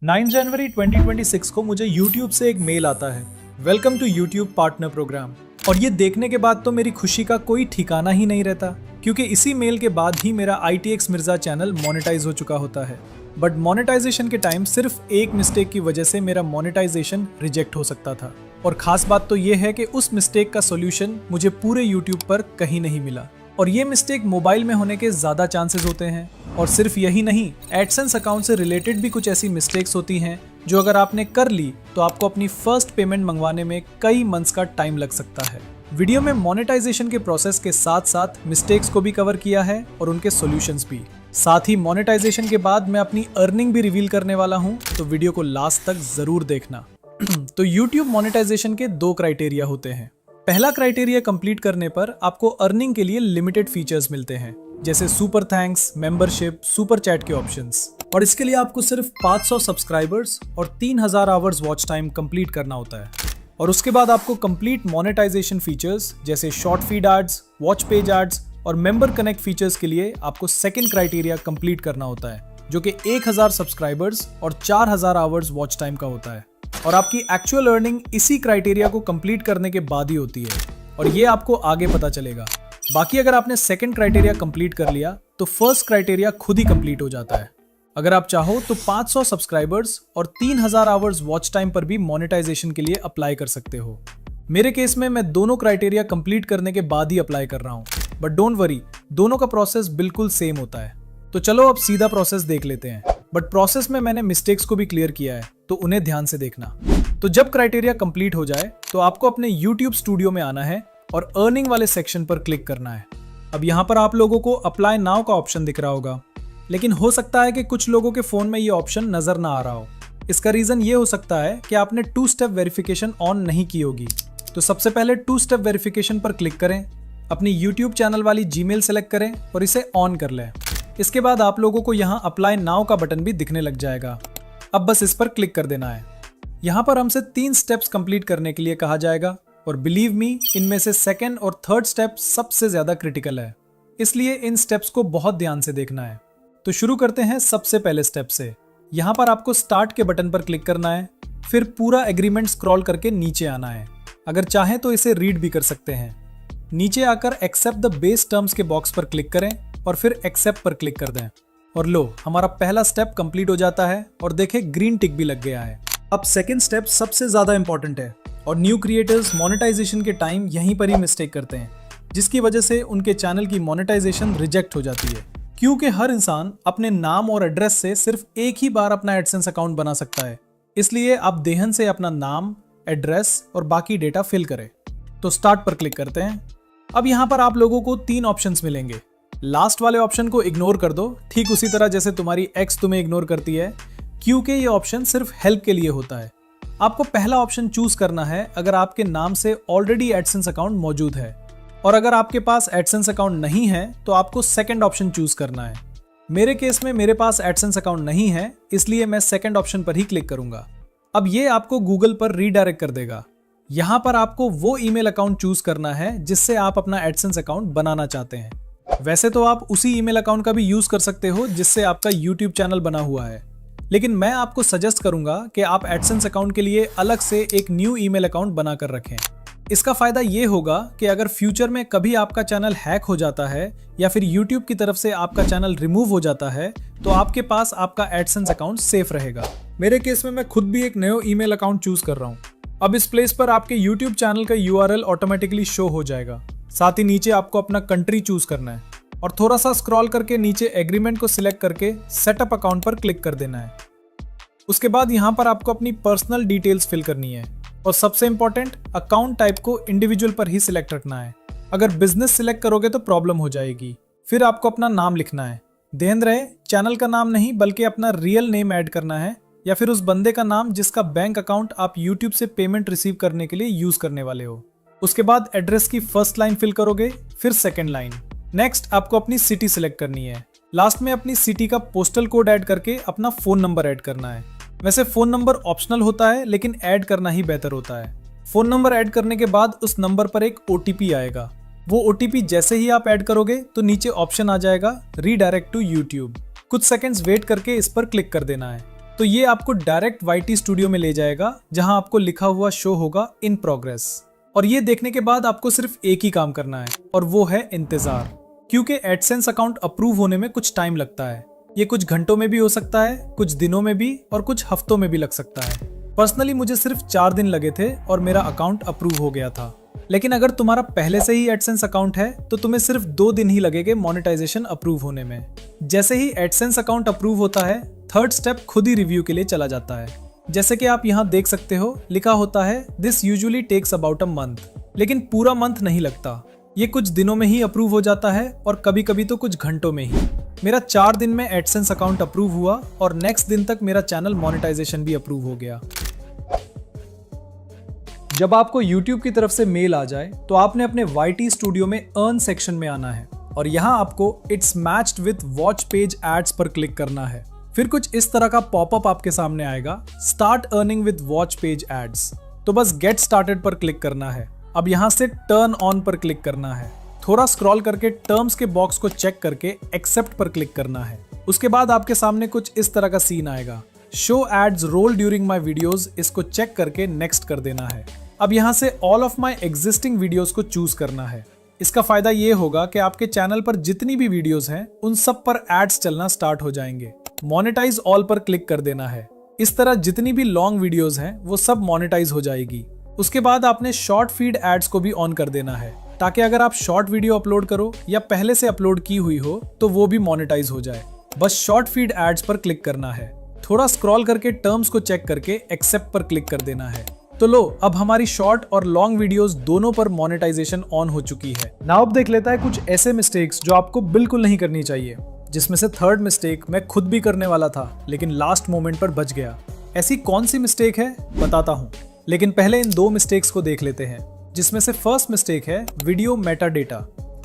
9 जनवरी 2026 को मुझे YouTube से एक मेल आता है, welcome to YouTube partner program. और ये देखने के बाद तो मेरी खुशी का कोई ठिकाना ही नहीं रहता, क्योंकि इसी मेल के बाद ही मेरा ITX मिर्जा चैनल मोनेटाइज हो चुका होता है। बट मोनेटाइजेशन के टाइम सिर्फ एक मिस्टेक की वजह से मेरा मोनेटाइजेशन रिजेक्ट हो सकता था। और खास बात तो ये है कि उस मिस्टेक का सोल्यूशन मुझे पूरे YouTube पर कहीं नहीं मिला। और ये मिस्टेक मोबाइल में होने के ज़्यादा चांसेस होते हैं। और सिर्फ यही नहीं, एडसेंस अकाउंट से रिलेटेड भी कुछ ऐसी मिस्टेक्स होती हैं जो अगर आपने कर ली तो आपको अपनी फर्स्ट पेमेंट मंगवाने में कई मंथ्स का टाइम लग सकता है। वीडियो में मोनेटाइजेशन के प्रोसेस के साथ साथ मिस्टेक्स को भी कवर किया है और उनके सॉल्यूशंस भी। साथ ही मोनेटाइजेशन के बाद मैं अपनी अर्निंग भी रिवील करने वाला हूँ, तो वीडियो को लास्ट तक जरूर देखना। तो YouTube मोनेटाइजेशन के 2 क्राइटेरिया होते हैं। पहला क्राइटेरिया कंप्लीट करने पर आपको अर्निंग के लिए लिमिटेड फीचर्स मिलते हैं, जैसे super thanks, membership, super chat के ऑप्शंस। और इसके लिए आपको सिर्फ 500 सब्सक्राइबर्स और 3000 आवर्स वॉच टाइम कंप्लीट करना होता है। और उसके बाद आपको कंप्लीट मोनेटाइजेशन फीचर्स जैसे short feed ads, watch page ads और मेंबर कनेक्ट फीचर्स के लिए आपको सेकंड क्राइटेरिया कंप्लीट करना होता है, जो कि 1000 सब्सक्राइबर्स और 4000 आवर्स वॉच टाइम का होता है। और आपकी एक्चुअल अर्निंग इसी क्राइटेरिया को कंप्लीट करने के बाद ही होती है, और ये आपको आगे पता चलेगा। बाकी अगर आपने सेकंड क्राइटेरिया कंप्लीट कर लिया तो फर्स्ट क्राइटेरिया खुद ही कंप्लीट हो जाता है। अगर आप चाहो तो 500 सब्सक्राइबर्स और 3000 आवर्स वॉच टाइम पर भी मोनेटाइजेशन के लिए अप्लाई कर सकते हो। मेरे केस में मैं दोनों क्राइटेरिया कंप्लीट करने के बाद ही अप्लाई कर रहा हूँ, बट डोंट वरी, दोनों का प्रोसेस बिल्कुल सेम होता है। तो चलो अब सीधा प्रोसेस देख लेते हैं। बट प्रोसेस में मैंने मिस्टेक्स को भी क्लियर किया है, तो उन्हें ध्यान से देखना। तो जब क्राइटेरिया कंप्लीट हो जाए तो आपको अपने YouTube स्टूडियो में आना है और अर्निंग वाले सेक्शन पर क्लिक करना है। अब यहाँ पर आप लोगों को अप्लाई नाउ का ऑप्शन दिख रहा होगा, लेकिन हो सकता है कि कुछ लोगों के फोन में ये ऑप्शन नजर ना आ रहा हो। इसका रीजन ये हो सकता है कि आपने 2 स्टेप वेरिफिकेशन ऑन नहीं की होगी। तो सबसे पहले 2 स्टेप वेरिफिकेशन पर क्लिक करें, अपनी YouTube चैनल वाली जीमेल सेलेक्ट करें और इसे ऑन कर लें। इसके बाद आप लोगों को यहाँ अप्लाई नाउ का बटन भी दिखने लग जाएगा। अब बस इस पर क्लिक कर देना है। यहाँ पर हमसे 3 स्टेप्स कंप्लीट करने के लिए कहा जाएगा, और बिलीव मी, इनमें से सेकंड और थर्ड स्टेप सबसे ज्यादा क्रिटिकल है, इसलिए इन स्टेप्स को बहुत ध्यान से देखना है। तो शुरू करते हैं सबसे पहले स्टेप से। यहाँ पर आपको स्टार्ट के बटन पर क्लिक करना है, फिर पूरा एग्रीमेंट स्क्रॉल करके नीचे आना है। अगर चाहें तो इसे रीड भी कर सकते हैं। नीचे आकर एक्सेप्ट द बेस टर्म्स के बॉक्स पर क्लिक करें और फिर एक्सेप्ट पर क्लिक कर दें। और लो, हमारा पहला स्टेप कंप्लीट हो जाता है और देखें ग्रीन टिक भी लग गया है। अब सेकंड स्टेप सबसे ज्यादा इंपॉर्टेंट है, और न्यू क्रिएटर्स मोनेटाइजेशन के टाइम यहीं पर ही मिस्टेक करते हैं, जिसकी वजह से उनके चैनल की मोनेटाइजेशन रिजेक्ट हो जाती है। क्योंकि हर इंसान अपने नाम और एड्रेस से सिर्फ एक ही बार अपना एडसेंस अकाउंट बना सकता है, इसलिए आप देहन से अपना नाम, एड्रेस और बाकी डेटा फिल करें। तो स्टार्ट पर क्लिक करते हैं। अब यहाँ पर आप लोगों को 3 ऑप्शंस मिलेंगे। लास्ट वाले ऑप्शन को इग्नोर कर दो, ठीक उसी तरह जैसे तुम्हारी एक्स तुम्हें इग्नोर करती है, क्योंकि ये ऑप्शन सिर्फ हेल्प के लिए होता है। आपको पहला ऑप्शन चूज करना है अगर आपके नाम से ऑलरेडी एडसेंस अकाउंट मौजूद है, और अगर आपके पास एडसेंस अकाउंट नहीं है तो आपको सेकंड ऑप्शन चूज करना है। मेरे केस में मेरे पास एडसेंस अकाउंट नहीं है, इसलिए मैं सेकंड ऑप्शन पर ही क्लिक करूंगा। अब ये आपको गूगल पर रीडायरेक्ट कर देगा। यहाँ पर आपको वो ईमेल अकाउंट चूज करना है जिससे आप अपना एडसेंस अकाउंट बनाना चाहते हैं। वैसे तो आप उसी ईमेल अकाउंट का भी यूज कर सकते हो जिससे आपका YouTube चैनल बना हुआ है, लेकिन मैं आपको सजेस्ट करूंगा कि आप एडसेंस अकाउंट के लिए अलग से एक न्यू ईमेल अकाउंट बनाकर रखें। इसका फायदा ये होगा कि अगर फ्यूचर में कभी आपका चैनल हैक हो जाता है या फिर YouTube की तरफ से आपका चैनल रिमूव हो जाता है, तो आपके पास आपका एडसेंस अकाउंट सेफ रहेगा। मेरे केस में मैं खुद भी एक नया ईमेल अकाउंट चूज कर रहा हूँ। अब इस प्लेस पर आपके YouTube चैनल का URL ऑटोमेटिकली शो हो जाएगा। साथ ही नीचे आपको अपना कंट्री चूज करना है और थोड़ा सा स्क्रॉल करके नीचे एग्रीमेंट को सिलेक्ट करके सेटअप अकाउंट पर क्लिक कर देना है। उसके बाद यहाँ पर आपको अपनी पर्सनल डिटेल्स फिल करनी है, और सबसे इंपॉर्टेंट, अकाउंट टाइप को इंडिविजुअल पर ही सिलेक्ट रखना है। अगर बिजनेस सिलेक्ट करोगे तो प्रॉब्लम हो जाएगी। फिर आपको अपना नाम लिखना है। ध्यान रहे, चैनल का नाम नहीं बल्कि अपना रियल नेम ऐड करना है, या फिर उस बंदे का नाम जिसका बैंक अकाउंट आप YouTube से पेमेंट रिसीव करने के लिए यूज करने वाले हो। उसके बाद एड्रेस की फर्स्ट लाइन फिल करोगे, फिर सेकंड लाइन। नेक्स्ट आपको अपनी सिटी सिलेक्ट करनी है। लास्ट में अपनी सिटी का पोस्टल कोड ऐड करके अपना फोन नंबर ऐड करना है। वैसे फोन नंबर ऑप्शनल होता है, लेकिन ऐड करना ही बेहतर होता है। फोन नंबर ऐड करने के बाद उस नंबर पर एक OTP आएगा। वो OTP जैसे ही आप ऐड करोगे तो नीचे ऑप्शन आ जाएगा रीडायरेक्ट टू YouTube। कुछ सेकंड्स वेट करके इस पर क्लिक कर देना है। तो ये आपको डायरेक्ट YT स्टूडियो में ले जाएगा जहां आपको लिखा हुआ शो होगा इन प्रोग्रेस। और ये देखने के बाद आपको सिर्फ एक ही काम करना है और वो है इंतजार, क्योंकि एडसेंस अकाउंट अप्रूव होने में कुछ टाइम लगता है। ये कुछ घंटों में भी हो सकता है, कुछ दिनों में भी और कुछ हफ्तों में भी लग सकता है। पर्सनली मुझे सिर्फ 4 दिन लगे थे और मेरा अकाउंट अप्रूव हो गया था। लेकिन अगर तुम्हारा पहले से ही एडसेंस अकाउंट है तो तुम्हें सिर्फ 2 दिन ही लगेंगे मोनेटाइजेशन अप्रूव होने में। जैसे ही एडसेंस अकाउंट अप्रूव होता है, थर्ड स्टेप खुद ही रिव्यू के लिए चला जाता है। जैसे कि आप यहाँ देख सकते हो, लिखा होता है this usually takes about a month, लेकिन पूरा मंथ नहीं लगता। ये कुछ दिनों में ही अप्रूव हो जाता है और कभी कभी तो कुछ घंटों में ही। मेरा 4 दिन में एडसेंस अकाउंट अप्रूव हुआ और नेक्स्ट दिन तक मेरा चैनल मोनेटाइजेशन भी अप्रूव हो गया। जब आपको YouTube की तरफ से मेल आ जाए तो आपने अपने YT स्टूडियो में अर्न सेक्शन में आना है और यहाँ आपको it's matched with watch page ads पर क्लिक करना है। फिर कुछ इस तरह का पॉपअप आपके सामने आएगा, start earning with watch page ads. तो बस गेट स्टार्टेड पर क्लिक करना है। अब यहाँ से टर्न ऑन पर क्लिक करना है। थोड़ा स्क्रॉल करके टर्म्स के बॉक्स को चेक करके एक्सेप्ट पर क्लिक करना है। उसके बाद आपके सामने कुछ इस तरह का सीन आएगा, show ads roll during my videos. इसको चेक करके नेक्स्ट कर देना है। अब यहाँ से all of my existing videos को चूज करना है। इसका फायदा ये होगा कि आपके चैनल पर जितनी भी वीडियोस हैं उन सब पर एड्स चलना स्टार्ट हो जाएंगे। मोनेटाइज ऑल पर क्लिक कर देना है। इस तरह जितनी भी लॉन्ग वीडियोस हैं वो सब मोनेटाइज हो जाएगी। उसके बाद आपने शॉर्ट फीड एड्स को भी ऑन कर देना है, ताकि अगर आप शॉर्ट वीडियो अपलोड करो या पहले से अपलोड की हुई हो तो वो भी मोनेटाइज हो जाए। बस शॉर्ट फीड एड्स पर क्लिक करना है। थोड़ा स्क्रॉल करके टर्म्स को चेक करके एक्सेप्ट पर क्लिक कर देना है। तो लो, अब हमारी शॉर्ट और लॉन्ग वीडियोस दोनों पर मोनेटाइजेशन ऑन हो चुकी है। नाउ अब देख लेता है कुछ ऐसे मिस्टेक्स जो आपको बिल्कुल नहीं करनी चाहिए, जिसमें से थर्ड मिस्टेक मैं खुद भी करने वाला था लेकिन लास्ट मोमेंट पर बच गया। ऐसी कौन सी मिस्टेक है बताता हूँ, लेकिन पहले इन 2 मिस्टेक्स को देख लेते हैं। जिसमें से फर्स्ट मिस्टेक है वीडियो मेटा डेटा।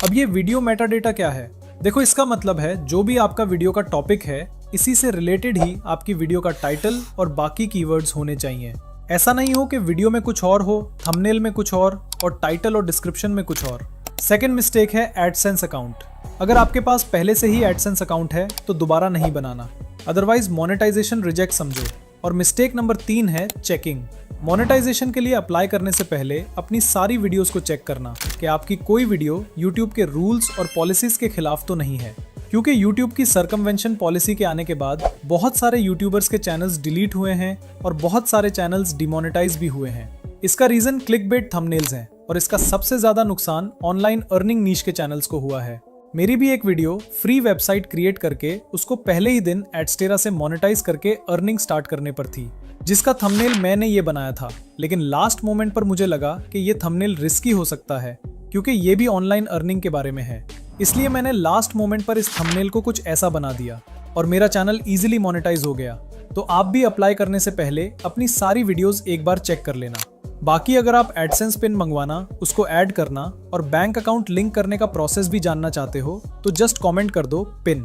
अब ये वीडियो मेटा डेटा क्या है? देखो, इसका मतलब है जो भी आपका वीडियो का टॉपिक है इसी से रिलेटेड ही आपकी वीडियो का टाइटल और बाकी कीवर्ड्स होने चाहिए। ऐसा नहीं हो कि वीडियो में कुछ और हो, थंबनेल में कुछ और टाइटल और डिस्क्रिप्शन में कुछ और। सेकंड मिस्टेक है एडसेंस अकाउंट। अगर आपके पास पहले से ही एडसेंस अकाउंट है तो दोबारा नहीं बनाना, अदरवाइज मोनेटाइजेशन रिजेक्ट समझो। और मिस्टेक नंबर 3 है चेकिंग। मोनेटाइजेशन के लिए अप्लाई करने से पहले अपनी सारी वीडियोस को चेक करना कि आपकी कोई वीडियो YouTube के रूल्स और पॉलिसीज के खिलाफ तो नहीं है, क्योंकि YouTube की सर्कमवेंशन पॉलिसी के आने के बाद बहुत सारे यूट्यूबर्स के चैनल्स डिलीट हुए हैं और बहुत सारे चैनल्स डिमोनेटाइज भी हुए हैं। इसका रीजन क्लिकबेट थंबनेल्स हैं और इसका सबसे ज्यादा नुकसान ऑनलाइन अर्निंग नीश के चैनल्स को हुआ है। मेरी भी एक वीडियो फ्री वेबसाइट क्रिएट करके उसको पहले ही दिन एडस्टेरा से मोनेटाइज करके अर्निंग स्टार्ट करने पर थी, जिसका थंबनेल मैंने ये बनाया था। लेकिन लास्ट मोमेंट पर मुझे लगा कि ये थंबनेल रिस्की हो सकता है, क्योंकि ये भी ऑनलाइन अर्निंग के बारे में है। इसलिए मैंने लास्ट मोमेंट पर इस थंबनेल को कुछ ऐसा बना दिया और मेरा चैनल इजीली मोनेटाइज हो गया। तो आप भी अप्लाई करने से पहले अपनी सारी वीडियोस एक बार चेक कर लेना। बाकी अगर आप एडसेंस पिन मंगवाना, उसको ऐड करना और बैंक अकाउंट लिंक करने का प्रोसेस भी जानना चाहते हो तो जस्ट कमेंट कर दो पिन।